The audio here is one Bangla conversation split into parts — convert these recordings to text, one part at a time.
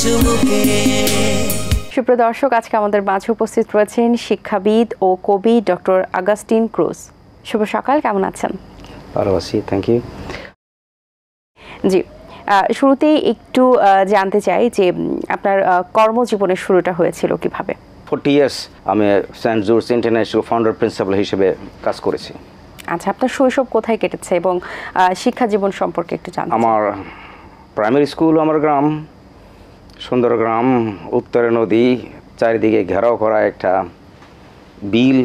চুমুকে। সুপ্রিয় দর্শক, আজকে আমাদের মাঝে উপস্থিত রয়েছেন শিক্ষাবিদ ও কবি ডক্টর আগাস্টিন ক্রুজ। শুভ সকাল, কেমন আছেন? ভালো আছি, থ্যাংক ইউ। জি, শুরুতেই একটু জানতে চাই যে আপনার কর্মজীবনের শুরুটা হয়েছিল কিভাবে? 40 ইয়ার্স আমি Saint George international founder principal হিসেবে কাজ করেছি। আচ্ছা, আপনার শৈশব কোথায় কেটেছে এবং শিক্ষা জীবন সম্পর্কে একটু জানতে চাই। আমার প্রাইমারি স্কুল আমার গ্রাম, সুন্দর গ্রাম, উত্তরে নদী, চারিদিকে ঘেরাও করা একটা বিল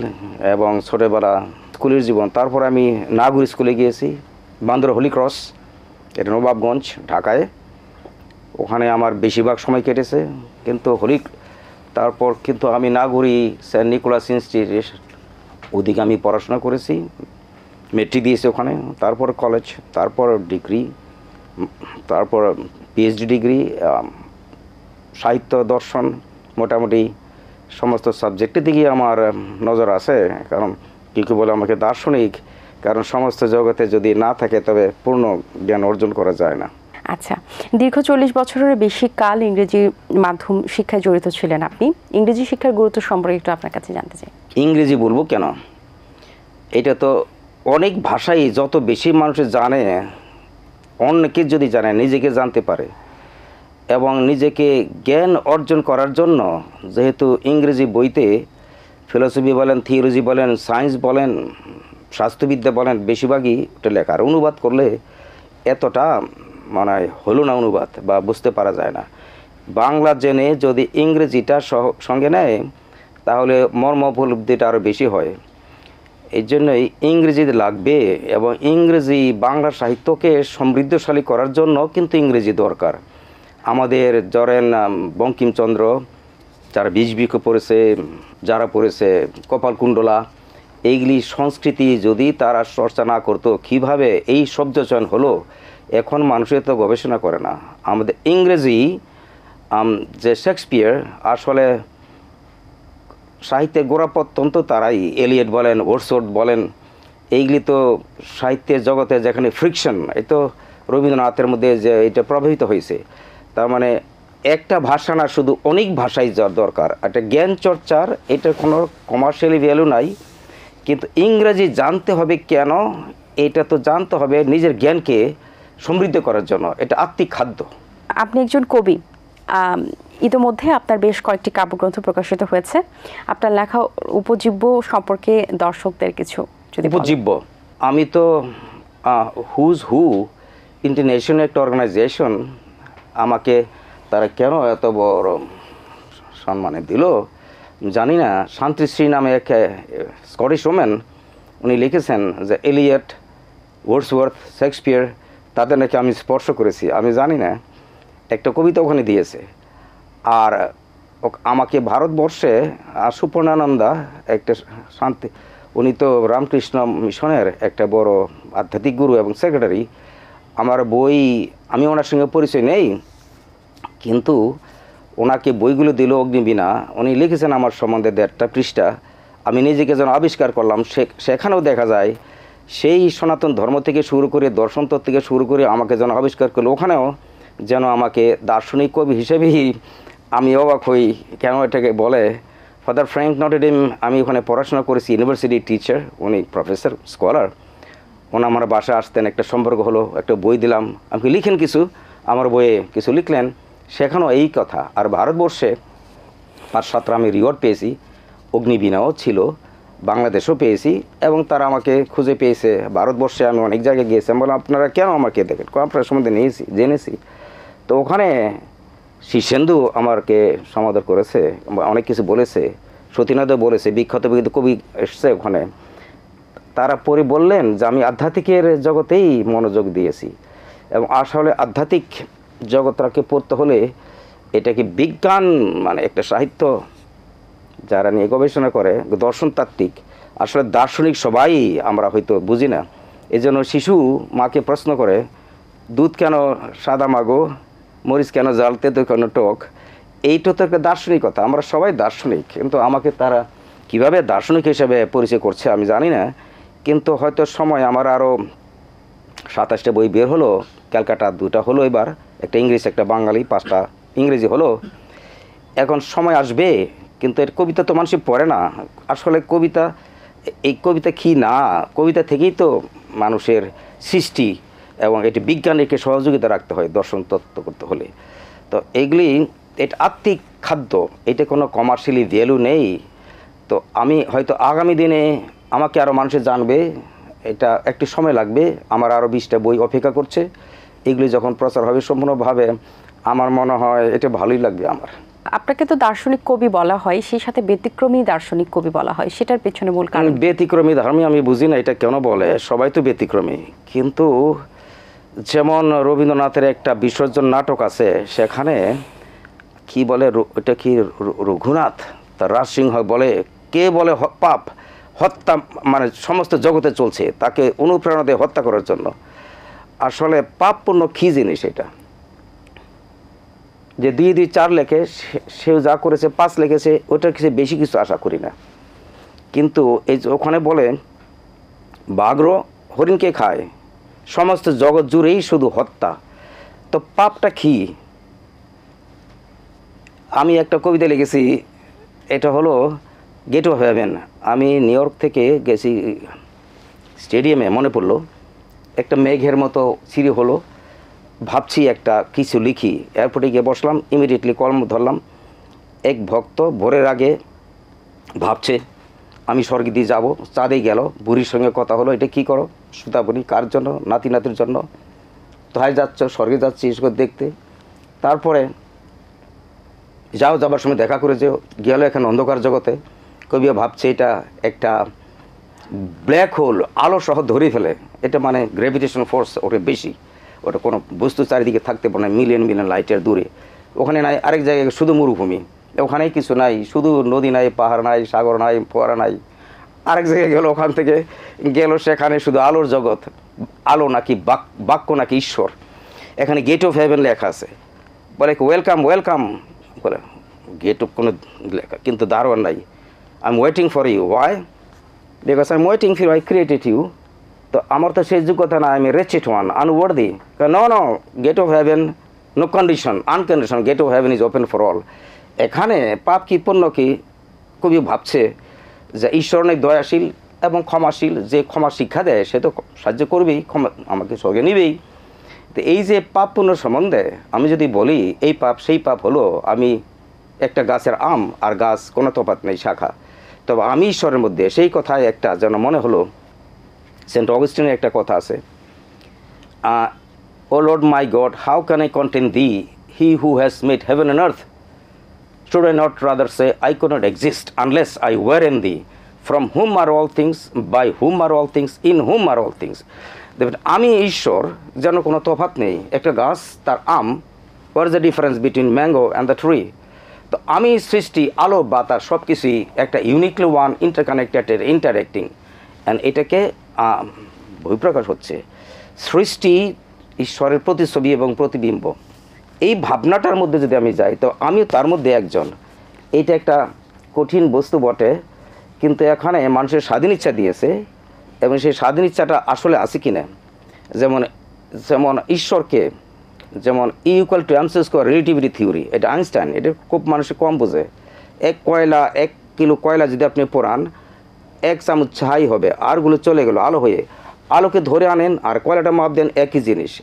এবং ছোটোবেলা স্কুলের জীবন। তারপর আমি নাগুর স্কুলে গিয়েছি, বান্দর হোলি ক্রস, এটা নবাবগঞ্জ, ঢাকায়। ওখানে আমার বেশিরভাগ সময় কেটেছে। কিন্তু তারপর কিন্তু আমি নাগুরি সেন্ট নিকোলাস ইনস্টিটিউট, ওদিকে আমি পড়াশোনা করেছি, মেট্রিক দিয়েছি ওখানে। তারপর কলেজ, তারপর ডিগ্রি, তারপর পিএইচডি ডিগ্রি, সাহিত্য, দর্শন, মোটামুটি সমস্ত সাবজেক্টের দিকে আমার নজর আছে। কারণ কী বলে আমাকে দার্শনিক, কারণ সমস্ত জগতে যদি না থাকে তবে পূর্ণ জ্ঞান অর্জন করা যায় না। আচ্ছা, দীর্ঘ 40 বছরের বেশি কাল ইংরেজি মাধ্যম শিক্ষায় জড়িত ছিলেন আপনি। ইংরেজি শিক্ষার গুরুত্ব সম্পর্কে একটু আপনার কাছে জানতে চাই। ইংরেজি বলবো কেন, এটা তো অনেক ভাষাই যত বেশি মানুষ জানে, অনেকে যদি জানে, নিজেকে জানতে পারে এবং নিজেকে জ্ঞান অর্জন করার জন্য, যেহেতু ইংরেজি বইতে ফিলোসফি বলেন, থিওলজি বলেন, সায়েন্স বলেন, স্বাস্থ্যবিদ্যা বলেন, বেশিরভাগই ওটা লেখা। আর অনুবাদ করলে এতটা মানে হলো না অনুবাদ, বা বুঝতে পারা যায় না। বাংলা জেনে যদি ইংরেজিটা সঙ্গে নেয় তাহলে মর্ম উপলব্ধিটা আরও বেশি হয়। এই জন্যই ইংরেজি লাগবে, এবং ইংরেজি বাংলা সাহিত্যকে সমৃদ্ধশালী করার জন্য কিন্তু ইংরেজি দরকার। আমাদের ধরেন বঙ্কিমচন্দ্র, যারা বীজবৃক্ষ পড়েছে, যারা পড়েছে কপালকুণ্ডলা, এইগুলি সংস্কৃতি যদি তারা চর্চা না করতো, কীভাবে এই শব্দচয়ন হলো, এখন মানুষের তো গবেষণা করে না। আমাদের ইংরেজি যে শেক্সপিয়ার, আসলে সাহিত্যের গোড়াপত্যন্ত তারাই, এলিয়ট বলেন, ওয়ার্ডসওয়ার্থ বলেন, এইগুলি তো সাহিত্যের জগতে যেখানে ফ্রিকশন, এই তো রবীন্দ্রনাথের মধ্যে যে এটা প্রভাবিত হয়েছে। তার মানে একটা ভাষা না, শুধু অনেক ভাষাই দরকার। একটা জ্ঞান চর্চার এটা কোনো কমার্শিয়ালি ভ্যালু নাই, কিন্তু ইংরেজি জানতে হবে কেন, এটা তো জানতে হবে নিজের জ্ঞানকে সমৃদ্ধ করার জন্য। এটা আত্মিক খাদ্য। আপনি একজন কবি, ইতিমধ্যে আপনার বেশ কয়েকটি কাব্যগ্রন্থ প্রকাশিত হয়েছে। আপনার লেখা উপজীব্য সম্পর্কে দর্শকদের কিছু যদি উপজীব্য, আমি তো হুজ হু ইন্টারন্যাশনাল একটা অর্গানাইজেশন, আমাকে তারা কেন এত বড় সম্মানে দিল জানি না। শান্তিশ্রী নামে এক স্কটিশ ওম্যান, উনি লিখেছেন যে এলিয়ট, ওয়ার্ডসওয়ার্থ, শেক্সপিয়ার, তাদের নাকি আমি স্পর্শ করেছি। আমি জানি না, একটা কবিতা ওখানে দিয়েছে। আর আমাকে ভারতবর্ষে সুপর্ণানন্দা, একটা শান্তি, উনি তো রামকৃষ্ণ মিশনের একটা বড় আধ্যাত্মিক গুরু এবং সেক্রেটারি। আমার বই, আমি ওনার সঙ্গে পরিচয় নেই, কিন্তু ওনাকে বইগুলো দিল অগ্নিবীণা, উনি লিখেছেন আমার সম্বন্ধে 1.5 পৃষ্ঠা। আমি নিজেকে যেন আবিষ্কার করলাম, সেখানেও দেখা যায় সেই সনাতন ধর্ম থেকে শুরু করে, দর্শন তত্ত্ব থেকে শুরু করে আমাকে যেন আবিষ্কার করলো। ওখানেও যেন আমাকে দার্শনিক কবি হিসেবেই আমি অবাক হই, কেন এটাকে বলে। ফাদার ফ্র্যাঙ্ক নটেডিম, আমি ওখানে পড়াশোনা করেছি, ইউনিভার্সিটি টিচার, উনি প্রফেসর, স্কলার। ওনা আমার বাসায় আসতেন, একটা সম্পর্ক হলো, একটা বই দিলাম, আমাকে লিখেন কিছু, আমার বইয়ে কিছু লিখলেন, সেখানেও এই কথা। আর ভারতবর্ষে 5-7টা আমি রিওয়ার্ড পেয়েছি, অগ্নিবীণাও ছিল, বাংলাদেশও পেয়েছি, এবং তারা আমাকে খুঁজে পেয়েছে। ভারতবর্ষে আমি অনেক জায়গায় গিয়েছি, আমি বললাম আপনারা কেন আমাকে দেখেন, আপনার সম্বন্ধে নিয়েছি, জেনেছি। তো ওখানে শীর্ষেন্দু আমাকে সমাদর করেছে, অনেক কিছু বলেছে, সতীনাথও বলেছে, বিখ্যাত কবি এসছে ওখানে। তারা পরে বললেন যে আমি আধ্যাত্মিকের জগতেই মনোযোগ দিয়েছি, এবং আসলে আধ্যাত্মিক জগৎটাকে পড়তে হলে এটাকে বিজ্ঞান, মানে একটা সাহিত্য যারা নিয়ে গবেষণা করে, দর্শনতাত্ত্বিক, আসলে দার্শনিক সবাই আমরা হয়তো বুঝি না। এই জন্য শিশু মাকে প্রশ্ন করে, দুধ কেন সাদা মাগো, মরিচ কেন জাল, তেঁতুল কেন টক। এইটা তো একটা দার্শনিকতা, আমরা সবাই দার্শনিক, কিন্তু আমাকে তারা কিভাবে দার্শনিক হিসেবে পরিচয় করছে আমি জানি না। কিন্তু হয়তো সময়, আমার আরও 27টা বই বের হলো, ক্যালকাটা 2টা হলো এবার, একটা ইংলিশ, একটা বাঙালি, 5টা ইংরেজি হলো, এখন সময় আসবে, কিন্তু এর কবিতা তো মানুষ পড়ে না। আসলে কবিতা, এই কবিতা কি না, কবিতা থেকেই তো মানুষের সৃষ্টি, এবং এটি বিজ্ঞানীকে সহযোগিতা রাখতে হয় দর্শন তত্ত্ব করতে হলে। তো এইগুলি, এটা আত্মিক খাদ্য, এটা কোনো কমার্শিয়ালি ভ্যালু নেই। তো আমি হয়তো আগামী দিনে আমাকে আরও মানুষে জানবে, এটা একটু সময় লাগবে, আমার আরও 20টা বই অপেক্ষা করছে। এগুলি যখন প্রচার হবে সম্পূর্ণভাবে, আমার মনে হয় এটা ভালোই লাগবে আমার। আপনাকে তো দার্শনিক কবি বলা হয়, সেই সাথে ব্যতিক্রমী দার্শনিক কবি বলা হয়, সেটার পেছনে মূল কারণ? ব্যতিক্রমী ধর্মী আমি বুঝি না এটা কেন বলে, সবাই তো ব্যতিক্রমী। কিন্তু যেমন রবীন্দ্রনাথের একটা বিসর্জন নাটক আছে, সেখানে কি বলে, এটা কি রঘুনাথ, তার রাজসিংহ বলে, কে বলে পাপ হত্যা, মানে সমস্ত জগতে চলছে, তাকে অনুপ্রেরণা দিয়ে হত্যা করার জন্য। আসলে পাপ পুণ্য কী জিনিস, এটা যে 2-2-4 লেখে, সেও যা করেছে 5 লিখেছে, ওটার কিছু বেশি কিছু আশা করি না। কিন্তু এই যে ওখানে বলে বাঘ্র হরিণকে খায়, সমস্ত জগৎ জুড়েই শুধু হত্যা, তো পাপটা কি? আমি একটা কবিতা লিখেছি, এটা হলো গেট অফ হেভেন। আমি নিউ ইয়র্ক থেকে গেছি স্টেডিয়ামে, মনে পড়লো একটা মেঘের মতো সিঁড়ি হলো, ভাবছি একটা কিছু লিখি, এয়ারপোর্টে গিয়ে বসলাম, ইমিডিয়েটলি কলম ধরলাম। এক ভক্ত ভোরের আগে ভাবছে আমি স্বর্গে দিয়ে যাবো, চাঁদেই গেল, বুড়ির সঙ্গে কথা হলো, এটা কি করো? সুতা বুড়ি, কার জন্য? নাতি নাতির জন্য। তো হাই যাচ্ছ, স্বর্গে যাচ্ছি ঈশ্বর দেখতে। তারপরে যাবার সময় দেখা করে যে গেল এখানে অন্ধকার জগতে। কবিও ভাবছে এটা একটা ব্ল্যাক হোল, আলো সহ ধরে ফেলে, এটা মানে গ্র্যাভিটেশন ফোর্স ওটা বেশি, ওটা কোনো বস্তু চারিদিকে থাকতে পারে না, মিলিয়ন মিলিয়ন লাইটের দূরে। ওখানে নাই, আরেক জায়গায় শুধু মরুভূমি, ওখানেই কিছু নাই, শুধু নদী নাই, পাহাড় নাই, সাগর নাই, ফোয়ারা নাই। আরেক জায়গায় গেল, ওখান থেকে গেল, সেখানে শুধু আলোর জগৎ, আলো নাকি বাক্য নাকি ঈশ্বর। এখানে গেট অফ হেভেন লেখা আছে, বলে ওয়েলকাম ওয়েলকাম, বলে গেট অফ কোনো লেখা, কিন্তু দারোয়ান নাই। I am waiting for you, why? Because I am waiting for, I created you. তো আমার তো সেই যোগ্যতা না, আমি reached one, unworthy. No no, gate of heaven no condition, uncondition, gate of heaven is open for all. এখানে পাপ কি পুণ্য কি, কবি ভাবছে যে ঈশ্বর অনেক দয়াশীল এবং ক্ষমাশীল, যে ক্ষমা শিক্ষা দেয় সে তো সাহায্য করবেই, ক্ষমা আমাকে স্বর্গে নিবেই। তো এই যে পাপ পুণ্য সম্বন্ধে আমি যদি বলি এই পাপ সেই পাপ হলো, আমি একটা গাছের আম আর গাছ কোনো তফাৎ নেই, শাখা। তবে আমি ঈশ্বরের মধ্যে, সেই কথায় একটা যেন মনে হলো সেন্ট অগস্টিনের একটা কথা আছে, O Lord my God, how can I contain thee, he who has made heaven and earth, should I not rather say I could not exist unless I were in thee, from whom are all things, by whom are all things, in whom are all things. দেখবেন আমি ঈশ্বর যেন কোনো তফাৎ নেই, একটা গাছ তার আম, what is the difference between mango and the tree? তো আমি সৃষ্টি, আলো বাতাস সব কিছুই একটা uniquely one, interconnected, interacting, and এটাকে বহিঃপ্রকাশ হচ্ছে সৃষ্টি, ঈশ্বরের প্রতিছবি এবং প্রতিবিম্ব। এই ভাবনাটার মধ্যে যদি আমি যাই, তো আমিও তার মধ্যে একজন। এইটা একটা কঠিন বস্তু বটে, কিন্তু এখানে মানুষের স্বাধীন ইচ্ছা দিয়েছে, এবং সেই স্বাধীন ইচ্ছাটা আসলে আছে কি না। যেমন যেমন ঈশ্বরকে, যেমন equal to MC square relativity theory, এটা আইনস্টাইন, এটা খুব মানুষে কম বোঝে। 1 কিলো কয়লা যদি আপনি পোড়ান, 1 চামচ ছাই হবে, আরগুলো চলে গেল আলো হয়ে। আলোকে ধরে আনেন আর কয়লাটা মাপ দেন, একই জিনিস।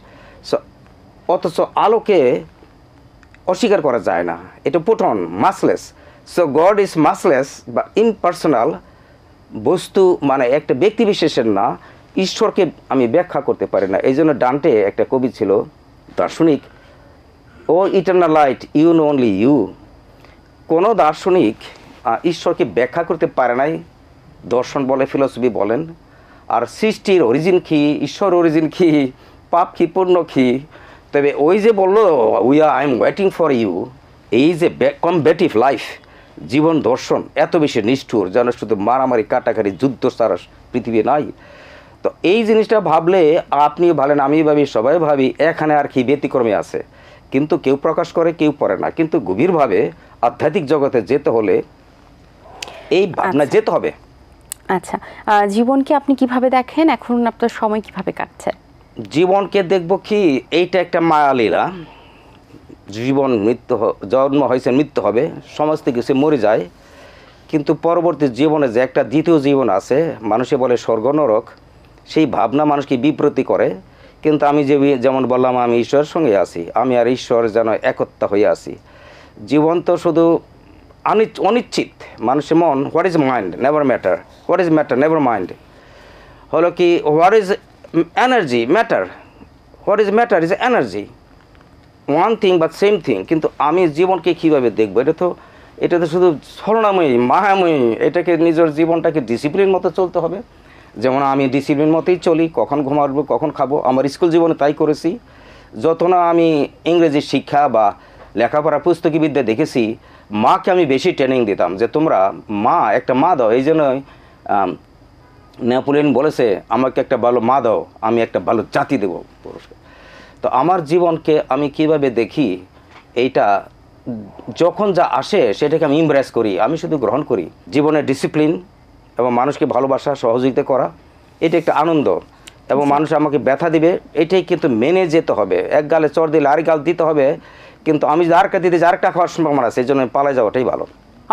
অথচ আলোকে অস্বীকার করা যায় না, এটা প্রোটন, মাসলেস। সো গড ইজ মাসলেস বা ইমপার্সোনাল, বস্তু মানে একটা ব্যক্তি বিশেষের না, ঈশ্বরকে আমি ব্যাখ্যা করতে পারি না। এই জন্য ডান্টে একটা কবি ছিল, দার্শনিক, O eternal light, you know only you. কোনো দার্শনিক ঈশ্বরকে ব্যাখ্যা করতে পারে নাই, দর্শন বলে, ফিলসফি বলেন। আর সৃষ্টির অরিজিন কী, ঈশ্বর অরিজিন কী, পাপ কী, পুণ্য কী। তবে ওই যে বললো I am waiting for you, এই যে কম্বেটিভ লাইফ, জীবন দর্শন এত বেশি নিষ্ঠুর, যেন শুধু মারামারি কাটাকাটি যুদ্ধ ছাড়া পৃথিবী নাই। তো এই জিনিসটা ভাবলে আপনিও ভাবেন, আমি ভাবি, সবাই ভাবি, এখানে আর কি ব্যতিক্রমে আছে। কিন্তু কেউ প্রকাশ করে, কেউ পড়ে না। কিন্তু গভীরভাবে আধ্যাত্মিক জগতে যেতে হলে এই ভাবনা যেতে হবে। আচ্ছা, জীবনকে আপনি কিভাবে দেখেন, এখন আপনার সময় কিভাবে কাটছে? জীবনকে দেখব কি, এইটা একটা মায়ালীলা। জীবন জন্ম হয়েছে, মৃত্যু হবে, সমস্ত কিছু মরে যায়, কিন্তু পরবর্তী জীবনে যে একটা দ্বিতীয় জীবন আছে, মানুষে বলে স্বর্গ নরক, সেই ভাবনা মানুষকে বিব্রতি করে। কিন্তু আমি যেমন বললাম, আমি ঈশ্বরের সঙ্গে আছি, আমি আর ঈশ্বর যেন একত্তা হয়ে আছি। জীবন তো শুধু অনিশ্চিত। মানুষের মন, what is mind, never matter, what is matter, never mind, হলো কি what is energy, matter, what is matter is energy, one thing but same thing. কিন্তু আমি জীবনকে কীভাবে দেখবো? এটা তো শুধু ছলনাময়ী, মায়াময়ী। এটাকে নিজের জীবনটাকে ডিসিপ্লিন মতো চলতে হবে। যেমন আমি ডিসিপ্লিন মতোই চলি, কখন ঘুমাবো, কখন খাবো। আমার স্কুল জীবনে তাই করেছি। যত না আমি ইংরেজি শিক্ষা বা লেখাপড়া পুস্তকি বিদ্যা দেখেছি, মাকে আমি বেশি ট্রেনিং দিতাম যে তোমরা একটা মা দাও। এই জন্যই নেপোলিয়ন বলেছে, আমাকে একটা ভালো মা দাও, আমি একটা ভালো জাতি দেব পুরস্কার। তো আমার জীবনকে আমি কিভাবে দেখি, এইটা যখন যা আসে সেটাকে আমি ইমব্রেস করি, আমি শুধু গ্রহণ করি। জীবনের ডিসিপ্লিন এবং মানুষকে ভালোবাসা, সহযোগিতা করা, এটা একটা আনন্দ। এবং মানুষ আমাকে ব্যথা দিবে, এটাই কিন্তু মেনে যেতে হবে। এক গালে চড় দিলে আরেক গাল দিতে হবে, কিন্তু আমি যদি আরেকটা দিতে যাই আরেকটা খাওয়ার সম্ভাবনা আছে, এই জন্য পালাই যাওয়াটাই ভালো।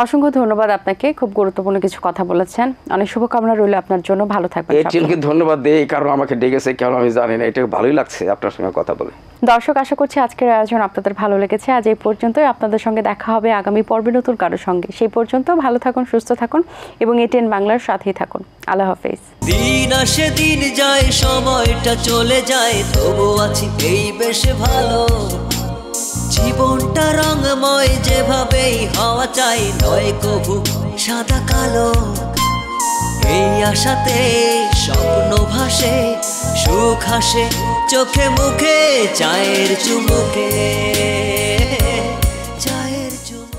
অসংখ্য ধন্যবাদ আপনাকে, খুব গুরুত্বপূর্ণ কিছু কথা বলেছেন। অনেক শুভকামনা রইল আপনার জন্য, ভালো থাকবেন। এটিএনকে ধন্যবাদ দেই, কারণ আমাকে ডেকেছে, কেন আমি জানি না। এটা ভালোই লাগছে আপনার সঙ্গে কথা বলে। দর্শক, আশা করছি আজকের আয়োজন আপনাদের ভালো লেগেছে। আজ এই পর্যন্তই। আপনাদের সঙ্গে দেখা হবে আগামী পর্বে নতুন কারোর সঙ্গে। সেই পর্যন্ত ভালো থাকুন, সুস্থ থাকুন এবং এটিএন বাংলার সাথেই থাকুন। আল্লাহ হাফেজ। দিন আসে দিন যায়, সময়টা চলে যায়, তবু আছি এই বেশ ভালো। জীবনটা রঙময়, যেভাবেই হওয়া চাই, নয় কভু সাদা কালো। এই আশাতে স্বপ্ন ভাসে, সুখ হাসে চোখে মুখে, চায়ের চুমুকে, চায়ের চুমুকে।